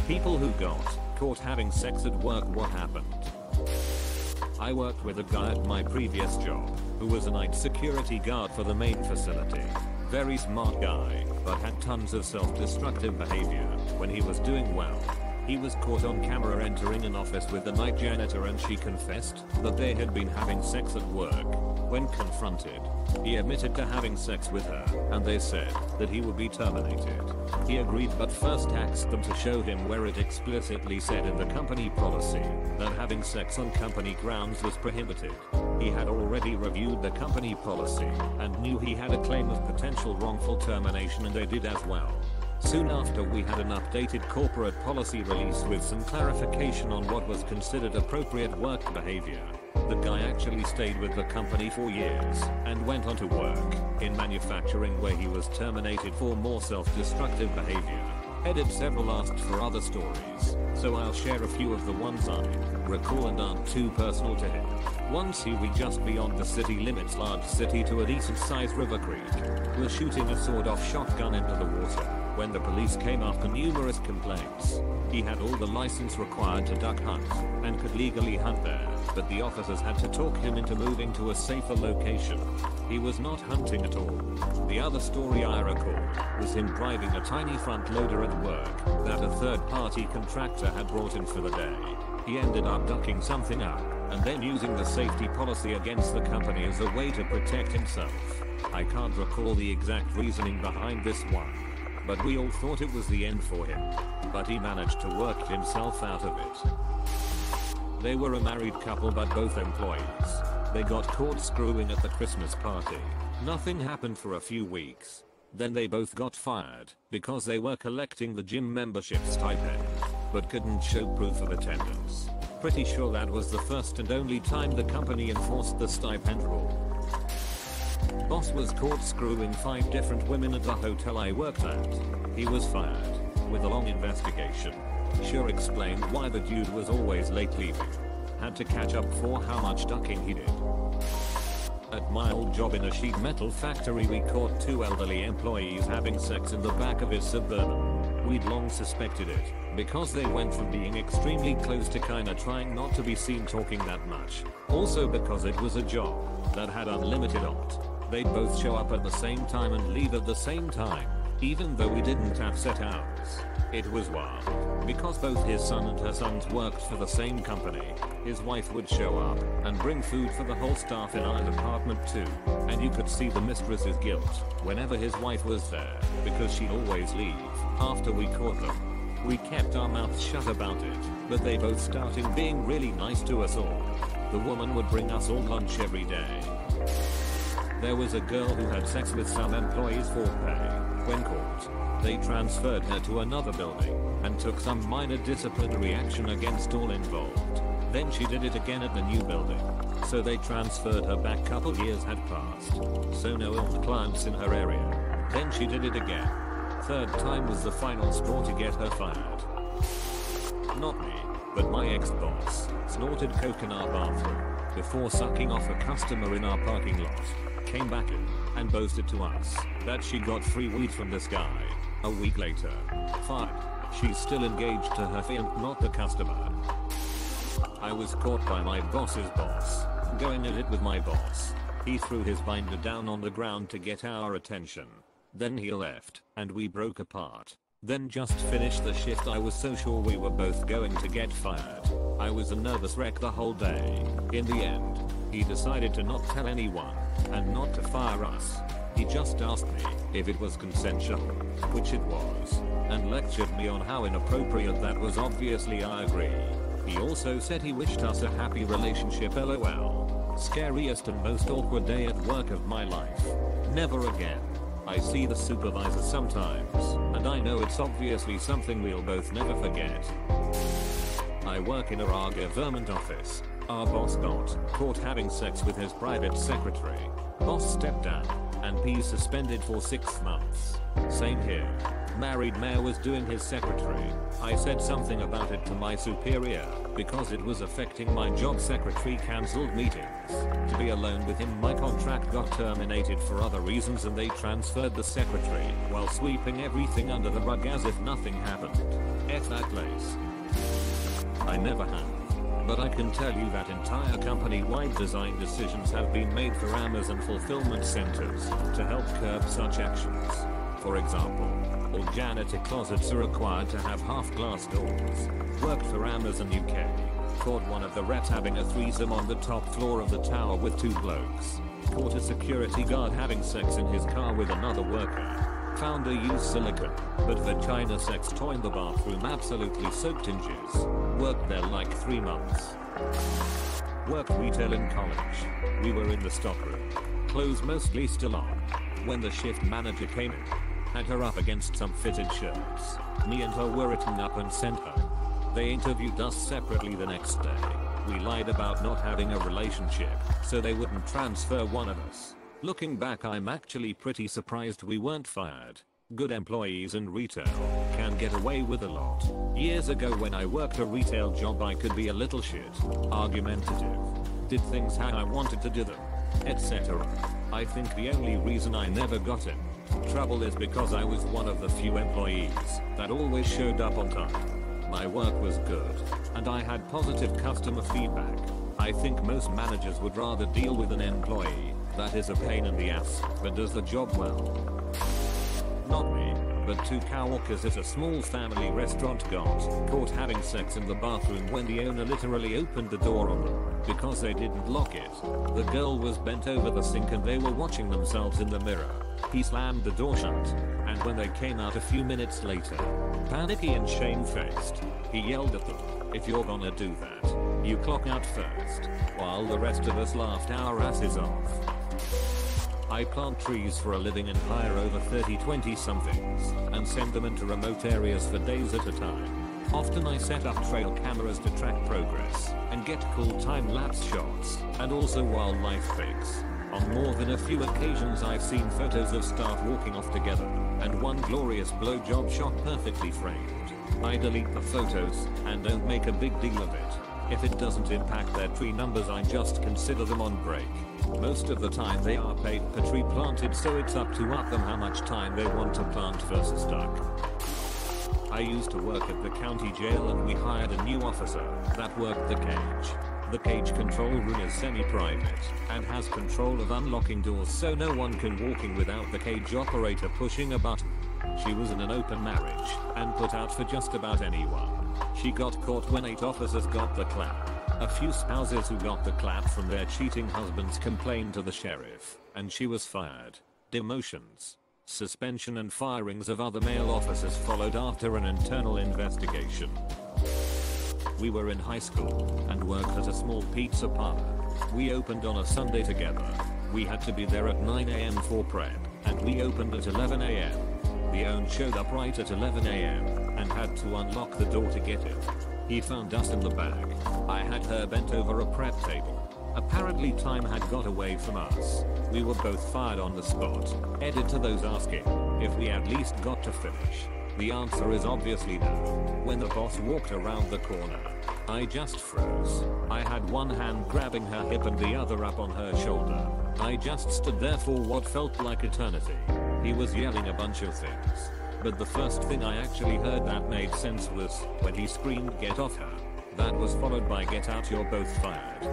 People who got caught having sex at work. What happened? I worked with a guy at my previous job who was a night security guard for the main facility. Very smart guy, but had tons of self-destructive behavior when he was doing well. He was caught on camera entering an office with the night janitor, and she confessed that they had been having sex at work. When confronted, he admitted to having sex with her, and they said that he would be terminated. He agreed, but first asked them to show him where it explicitly said in the company policy that having sex on company grounds was prohibited. He had already reviewed the company policy and knew he had a claim of potential wrongful termination, and they did as well. Soon after, we had an updated corporate policy released with some clarification on what was considered appropriate work behavior. The guy actually stayed with the company for years and went on to work in manufacturing, where he was terminated for more self-destructive behavior. Edit several asked for other stories, so I'll share a few of the ones I recall and aren't too personal to him. Once we just beyond the city limits, large city to a decent sized river creek, was shooting a sawed-off shotgun into the water when the police came after numerous complaints. He had all the license required to duck hunt and could legally hunt there, but the officers had to talk him into moving to a safer location. He was not hunting at all. The other story I recall was him driving a tiny front loader at work that a third-party contractor had brought in for the day. He ended up ducking something up and then using the safety policy against the company as a way to protect himself. I can't recall the exact reasoning behind this one, but we all thought it was the end for him. But he managed to work himself out of it. They were a married couple, but both employees. They got caught screwing at the Christmas party. Nothing happened for a few weeks. Then they both got fired because they were collecting the gym membership stipend, but couldn't show proof of attendance. Pretty sure that was the first and only time the company enforced the stipend rule. Boss was caught screwing 5 different women at the hotel I worked at. He was fired with a long investigation. Sure explained why the dude was always late leaving. Had to catch up for how much ducking he did. At my old job in a sheet metal factory, we caught 2 elderly employees having sex in the back of his Suburban. We'd long suspected it because they went from being extremely close to kinda trying not to be seen talking that much. Also because it was a job that had unlimited opt. They'd both show up at the same time and leave at the same time, even though we didn't have set hours. It was wild, because both his son and her sons worked for the same company. His wife would show up and bring food for the whole staff in our department too, and you could see the mistress's guilt whenever his wife was there, because she'd always leave after we caught them. We kept our mouths shut about it, but they both started being really nice to us all. The woman would bring us all lunch every day. There was a girl who had sex with some employees for pay. When caught, they transferred her to another building and took some minor disciplinary action against all involved. Then she did it again at the new building, so they transferred her back. Couple years had passed, so no old clients in her area. Then she did it again. Third time was the final straw to get her fired. Not me, but my ex-boss snorted coke in our bathroom before sucking off a customer in our parking lot. Came back in and boasted to us that she got free weed from this guy. A week later, fired. She's still engaged to her fiancé, not the customer. I was caught by my boss's boss, going at it with my boss. He threw his binder down on the ground to get our attention. Then he left, and we broke apart. Then just finished the shift. I was so sure we were both going to get fired. I was a nervous wreck the whole day. In the end, he decided to not tell anyone and not to fire us. He just asked me if it was consensual, which it was, and lectured me on how inappropriate that was. Obviously I agree. He also said he wished us a happy relationship. LOL. Scariest and most awkward day at work of my life. Never again. I see the supervisor sometimes, and I know it's obviously something we'll both never forget. I work in a government office. Our boss got caught having sex with his private secretary. Boss stepped down, and P suspended for 6 months. Same here. Married mayor was doing his secretary. I said something about it to my superior because it was affecting my job. Secretary cancelled meetings. To be alone with him, my contract got terminated for other reasons and they transferred the secretary while sweeping everything under the rug as if nothing happened. F that place. I never have. But I can tell you that entire company-wide design decisions have been made for Amazon fulfillment centers to help curb such actions. For example, all janitor closets are required to have half-glass doors. Worked for Amazon UK. Caught one of the reps having a threesome on the top floor of the tower with 2 blokes. Caught a security guard having sex in his car with another worker. Found a used silicone, but vagina sex toy in the bathroom absolutely soaked in jizz. Worked there like 3 months. Worked retail in college. We were in the stockroom. Clothes mostly still on. When the shift manager came in, had her up against some fitted shirts. Me and her were written up and sent home. They interviewed us separately the next day. We lied about not having a relationship, so they wouldn't transfer one of us. Looking back, I'm actually pretty surprised we weren't fired. Good employees in retail can get away with a lot. Years ago when I worked a retail job, I could be a little shit, argumentative, did things how I wanted to do them, etc. I think the only reason I never got in trouble is because I was one of the few employees that always showed up on time. My work was good, and I had positive customer feedback. I think most managers would rather deal with an employee that is a pain in the ass, but does the job well. Not me, but 2 coworkers at a small family restaurant got caught having sex in the bathroom when the owner literally opened the door on them because they didn't lock it. The girl was bent over the sink and they were watching themselves in the mirror. He slammed the door shut, and when they came out a few minutes later, panicky and shamefaced, he yelled at them, "If you're gonna do that, you clock out first," while the rest of us laughed our asses off. I plant trees for a living and hire over 30 20-somethings and send them into remote areas for days at a time. Often I set up trail cameras to track progress and get cool time-lapse shots and also wildlife pics. On more than a few occasions I've seen photos of staff walking off together and one glorious blowjob shot perfectly framed. I delete the photos and don't make a big deal of it. If it doesn't impact their tree numbers, I just consider them on break. Most of the time they are paid per tree planted, so it's up to them how much time they want to plant versus stuck. I used to work at the county jail and we hired a new officer that worked the cage. The cage control room is semi-private and has control of unlocking doors so no one can walk in without the cage operator pushing a button. She was in an open marriage and put out for just about anyone. She got caught when 8 officers got the clap. A few spouses who got the clap from their cheating husbands complained to the sheriff, and she was fired. Demotions, suspension and firings of other male officers followed after an internal investigation. We were in high school and worked at a small pizza parlor. We opened on a Sunday together. We had to be there at 9 AM for prep, and we opened at 11 AM. The owner showed up right at 11 AM and had to unlock the door to get in. He found us in the back. I had her bent over a prep table. Apparently time had got away from us. We were both fired on the spot. Edit to those asking if we at least got to finish. The answer is obviously no. When the boss walked around the corner, I just froze. I had one hand grabbing her hip and the other up on her shoulder. I just stood there for what felt like eternity. He was yelling a bunch of things, but the first thing I actually heard that made sense was when he screamed, "Get off her." That was followed by, "Get out, you're both fired."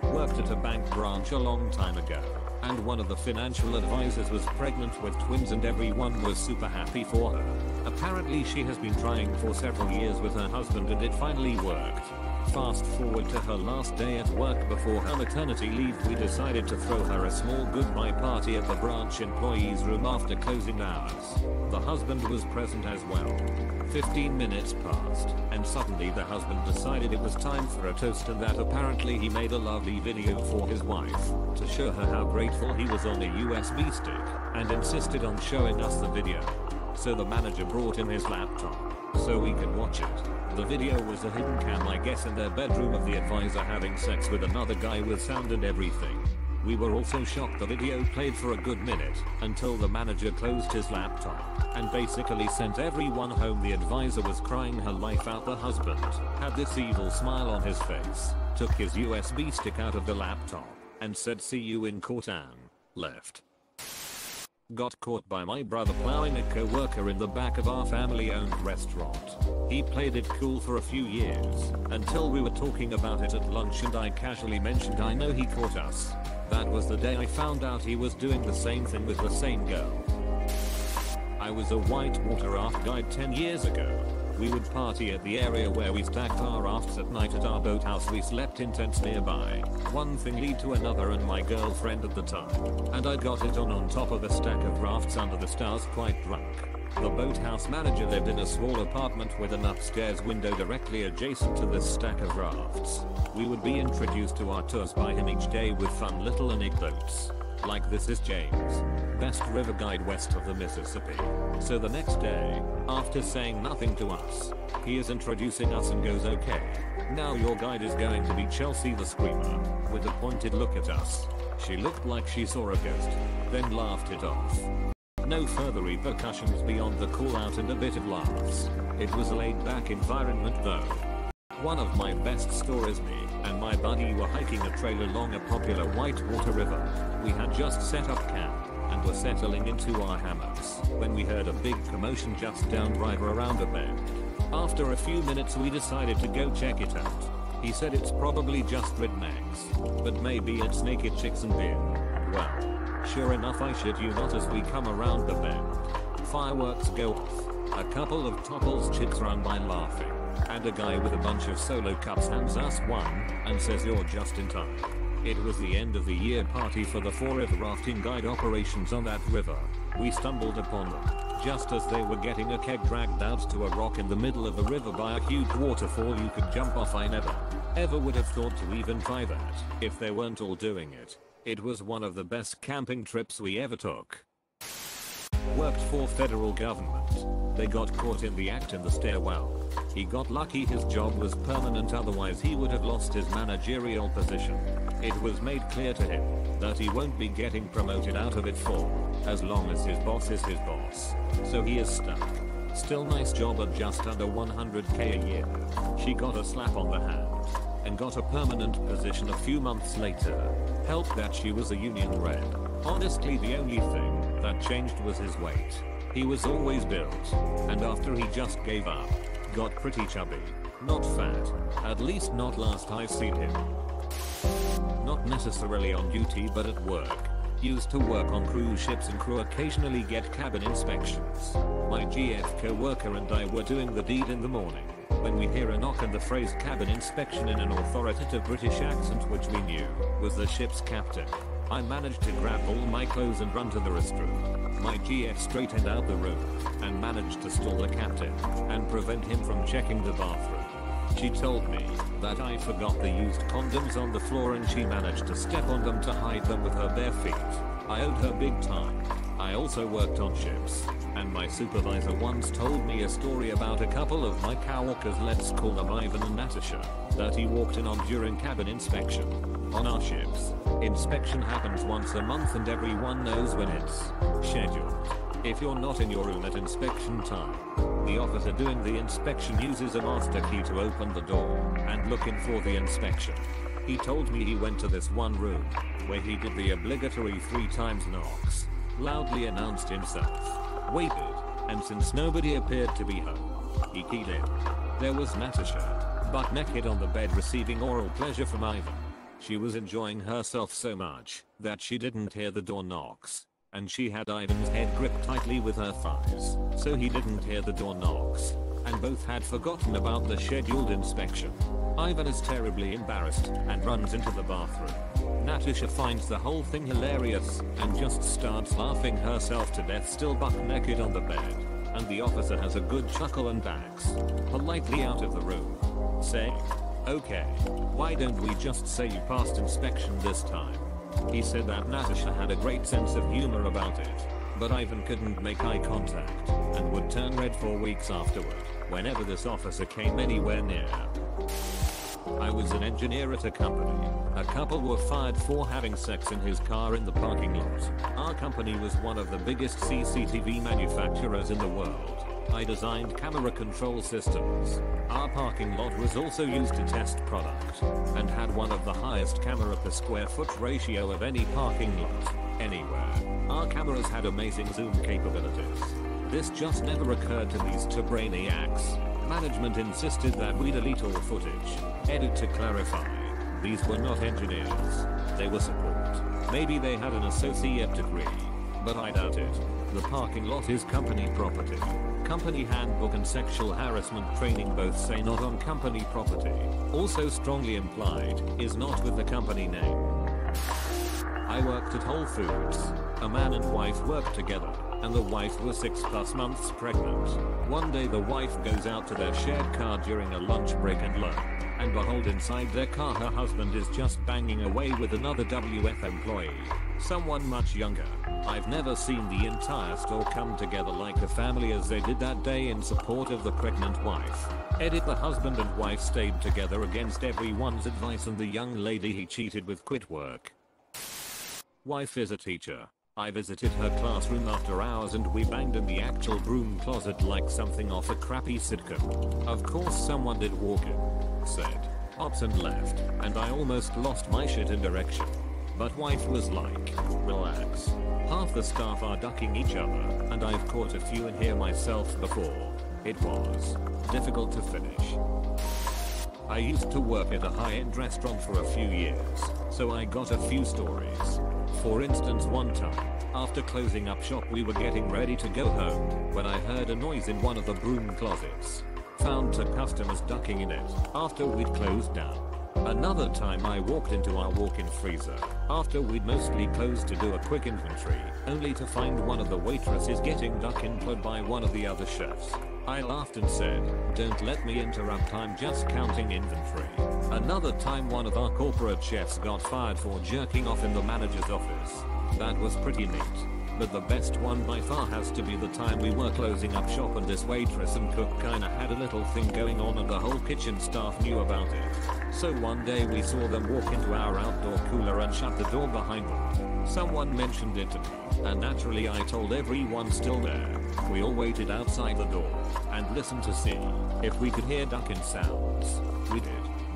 Worked at a bank branch a long time ago, and one of the financial advisors was pregnant with twins and everyone was super happy for her. Apparently she has been trying for several years with her husband and it finally worked. Fast forward to her last day at work before her maternity leave, we decided to throw her a small goodbye party at the branch employees room after closing hours. The husband was present as well. 15 minutes passed, and suddenly the husband decided it was time for a toast and that apparently he made a lovely video for his wife to show her how grateful he was on a USB stick, and insisted on showing us the video. So the manager brought in his laptop so we could watch it. The video was a hidden cam, I guess, in their bedroom of the advisor having sex with another guy with sound and everything. We were also shocked the video played for a good minute until the manager closed his laptop and basically sent everyone home. The advisor was crying her life out. The husband had this evil smile on his face, took his USB stick out of the laptop and said see you in court and left. Got caught by my brother plowing a co-worker in the back of our family-owned restaurant. He played it cool for a few years until we were talking about it at lunch and I casually mentioned I know he caught us. That was the day I found out he was doing the same thing with the same girl. I was a whitewater raft guide 10 years ago. We would party at the area where we stacked our rafts at night at our boathouse. We slept in tents nearby. One thing led to another and my girlfriend at the time and I got it on top of a stack of rafts under the stars quite drunk. The boathouse manager lived in a small apartment with an upstairs window directly adjacent to this stack of rafts. We would be introduced to our tours by him each day with fun little anecdotes. Like this is James, best river guide west of the Mississippi. So the next day, after saying nothing to us, he is introducing us and goes okay. Now your guide is going to be Chelsea the Screamer, with a pointed look at us. She looked like she saw a ghost, then laughed it off. No further repercussions beyond the call out and a bit of laughs. It was a laid back environment though. One of my best stories, me and my buddy were hiking a trail along a popular whitewater river. We had just set up camp and were settling into our hammocks when we heard a big commotion just downriver around a bend. After a few minutes we decided to go check it out. He said it's probably just rednecks, but maybe it's naked chicks and beer. Well, sure enough I shit you not as we come around the bend. Fireworks go off, a couple of topples chicks run by laughing, and a guy with a bunch of solo cups hands us one and says you're just in time. It was the end of the year party for the forever rafting guide operations on that river. We stumbled upon them just as they were getting a keg dragged out to a rock in the middle of the river by a huge waterfall you could jump off. I never ever would have thought to even try that if they weren't all doing it. It was one of the best camping trips we ever took. Worked for federal government. They got caught in the act in the stairwell. He got lucky his job was permanent, otherwise he would have lost his managerial position. It was made clear to him that he won't be getting promoted out of it for as long as his boss is his boss. So he is stuck. Still nice job at just under 100k a year. She got a slap on the hand and got a permanent position a few months later. Helped that she was a union rep. Honestly the only thing that changed was his weight. He was always built, and after he just gave up, got pretty chubby. Not fat, at least not last I seen him. Not necessarily on duty but at work. Used to work on cruise ships and crew occasionally get cabin inspections. My GF co-worker and I were doing the deed in the morning when we hear a knock and the phrase cabin inspection in an authoritative British accent which we knew was the ship's captain. I managed to grab all my clothes and run to the restroom. My GF straightened out the room and managed to stall the captain and prevent him from checking the bathroom. She told me that I forgot the used condoms on the floor and she managed to step on them to hide them with her bare feet. I owed her big time. I also worked on ships, and my supervisor once told me a story about a couple of my coworkers, let's call them Ivan and Natasha, that he walked in on during cabin inspection. On our ships, inspection happens once a month and everyone knows when it's scheduled. If you're not in your room at inspection time, the officer doing the inspection uses a master key to open the door and look in for the inspection. He told me he went to this one room where he did the obligatory 3 times knocks, loudly announced himself, waited, and since nobody appeared to be home, he keyed in. There was Natasha, butt naked on the bed receiving oral pleasure from Ivan. She was enjoying herself so much that she didn't hear the door knocks, and she had Ivan's head gripped tightly with her thighs, so he didn't hear the door knocks, and both had forgotten about the scheduled inspection. Ivan is terribly embarrassed and runs into the bathroom. Natasha finds the whole thing hilarious and just starts laughing herself to death, still buck naked on the bed, and the officer has a good chuckle and backs politely out of the room, saying, "Okay, why don't we just say you passed inspection this time?" He said that Natasha had a great sense of humor about it, but Ivan couldn't make eye contact and would turn red for weeks afterward whenever this officer came anywhere near. I was an engineer at a company. A couple were fired for having sex in his car in the parking lot. Our company was one of the biggest CCTV manufacturers in the world. I designed camera control systems. Our parking lot was also used to test product and had one of the highest camera per square foot ratio of any parking lot anywhere. Our cameras had amazing zoom capabilities. This just never occurred to these two brainiacs. Management insisted that we delete all footage. Edit to clarify. These were not engineers. They were support. Maybe they had an associate degree, but I doubt it. The parking lot is company property. Company handbook and sexual harassment training both say not on company property. Also strongly implied, is not with the company name. I worked at Whole Foods. A man and wife worked together, and the wife was 6+ months pregnant. One day the wife goes out to their shared car during a lunch break and lo and behold, inside their car her husband is just banging away with another WF employee. Someone much younger. I've never seen the entire store come together like a family as they did that day in support of the pregnant wife. Edit: the husband and wife stayed together against everyone's advice and the young lady he cheated with quit work. Wife is a teacher. I visited her classroom after hours and we banged in the actual broom closet like something off a crappy sitcom. Of course someone did walk in, said ops and left, and I almost lost my shit in direction. But wife was like, relax. Half the staff are ducking each other, and I've caught a few in here myself before. It was difficult to finish. I used to work at a high-end restaurant for a few years, so I got a few stories. For instance, one time, after closing up shop we were getting ready to go home when I heard a noise in one of the broom closets. Found two customers ducking in it after we'd closed down. Another time I walked into our walk-in freezer after we'd mostly closed to do a quick inventory, only to find one of the waitresses getting duck-input by one of the other chefs. I laughed and said, "Don't let me interrupt, I'm just counting inventory." Another time one of our corporate chefs got fired for jerking off in the manager's office. That was pretty neat. But the best one by far has to be the time we were closing up shop and this waitress and cook kinda had a little thing going on and the whole kitchen staff knew about it. So one day we saw them walk into our outdoor cooler and shut the door behind them. Someone mentioned it to me, and naturally I told everyone still there. We all waited outside the door and listened to see if we could hear ducking sounds. We did.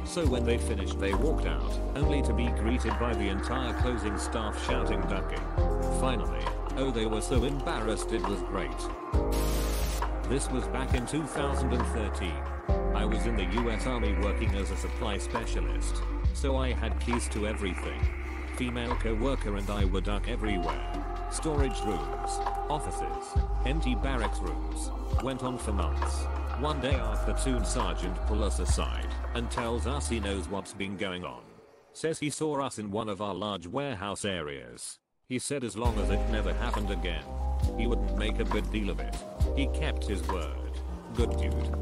So when they finished they walked out, only to be greeted by the entire closing staff shouting ducking. Finally, oh they were so embarrassed, it was great. This was back in 2013. I was in the US Army working as a supply specialist, so I had keys to everything. Female co-worker and I would duck everywhere. Storage rooms, offices, empty barracks rooms. Went on for months. One day our platoon sergeant pulled us aside and tells us he knows what's been going on. Says he saw us in one of our large warehouse areas. He said as long as it never happened again, he wouldn't make a big deal of it. He kept his word. Good dude.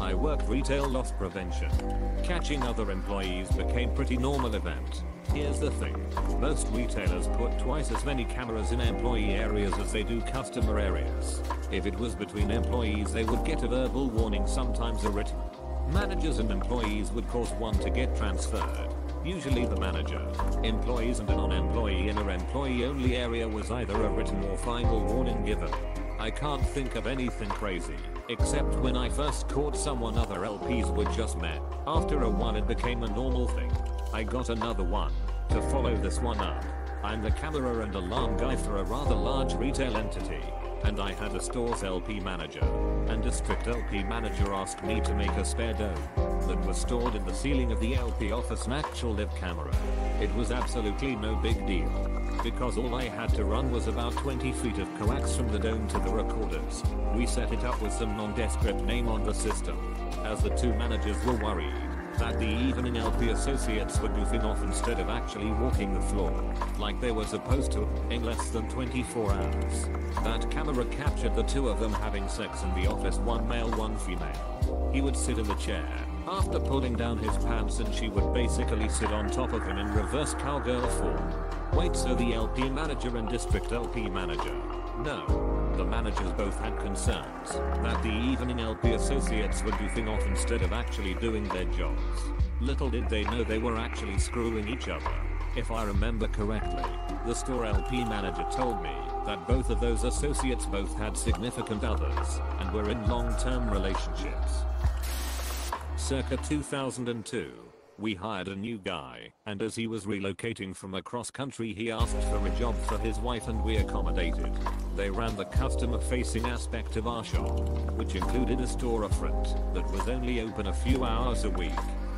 I worked retail loss prevention. Catching other employees became pretty normal event. Here's the thing. Most retailers put twice as many cameras in employee areas as they do customer areas. If it was between employees they would get a verbal warning, sometimes a written. Managers and employees would cause one to get transferred. Usually the manager. Employees and a non-employee in an employee-only area was either a written or final warning given. I can't think of anything crazy, except when I first caught someone other LPs were just met. After a while it became a normal thing. I got another one. To follow this one up, I'm the camera and alarm guy for a rather large retail entity, and I had a store's LP manager and district LP manager asked me to make a spare dome that was stored in the ceiling of the LP office, an actual live camera. It was absolutely no big deal, because all I had to run was about 20 feet of coax from the dome to the recorders. We set it up with some nondescript name on the system, as the two managers were worried that the evening LP associates were goofing off instead of actually walking the floor like they were supposed to in less than 24 hours. That camera captured the two of them having sex in the office, one male, one female. He would sit in the chair after pulling down his pants and she would basically sit on top of him in reverse cowgirl form. Wait, so the LP manager and district LP manager No. The managers both had concerns that the evening LP associates were goofing off instead of actually doing their jobs. Little did they know they were actually screwing each other. If I remember correctly, the store LP manager told me that both of those associates both had significant others and were in long-term relationships. Circa 2002, we hired a new guy, and as he was relocating from across country he asked for a job for his wife and we accommodated. They ran the customer-facing aspect of our shop, which included a storefront that was only open a few hours a week.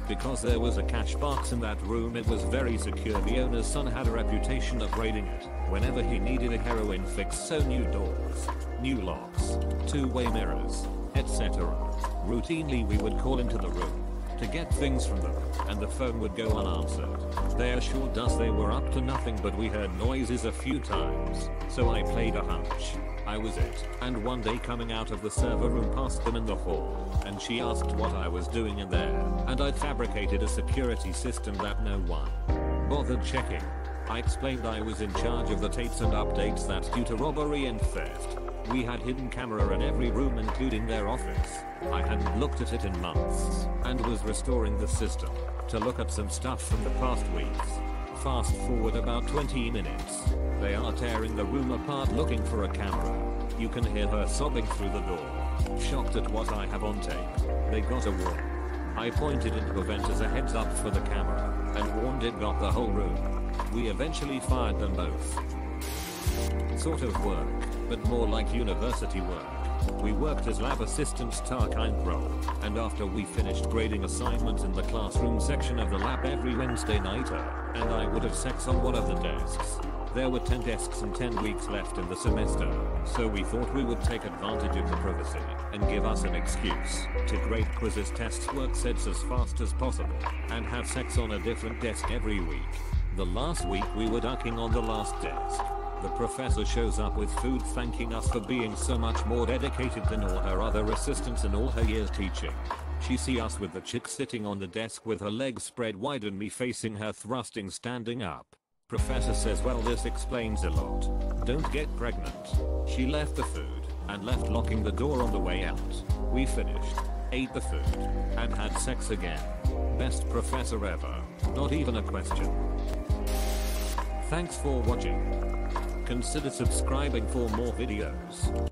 Because there was a cash box in that room, it was very secure. The owner's son had a reputation of raiding it whenever he needed a heroin fix, so new doors, new locks, two-way mirrors, etc. Routinely we would call into the room to get things from them, and the phone would go unanswered. They assured us they were up to nothing, but we heard noises a few times, so I played a hunch. I was it, and one day coming out of the server room past them in the hall, and she asked what I was doing in there, and I'd fabricated a security system that no one bothered checking. I explained I was in charge of the tapes and updates that due to robbery and theft, we had hidden camera in every room including their office. I hadn't looked at it in months, and was restoring the system to look at some stuff from the past weeks. Fast forward about 20 minutes. They are tearing the room apart looking for a camera. You can hear her sobbing through the door, shocked at what I have on tape. They got a warning. I pointed into a vent as a heads up for the camera, and warned it got the whole room. We eventually fired them both. Sort of work, but more like university work. We worked as lab assistants kind role, and after we finished grading assignments in the classroom section of the lab every Wednesday night, and I would have sex on one of the desks. There were 10 desks and 10 weeks left in the semester, so we thought we would take advantage of the privacy and give us an excuse to grade quizzes, tests, work sets as fast as possible, and have sex on a different desk every week. The last week we were ducking on the last desk. The professor shows up with food thanking us for being so much more dedicated than all her other assistants in all her years teaching. She see us with the chick sitting on the desk with her legs spread wide and me facing her thrusting standing up. Professor says, well, this explains a lot. Don't get pregnant. She left the food and left locking the door on the way out. We finished, ate the food, and had sex again. Best professor ever. Not even a question. Thanks for watching. Consider subscribing for more videos.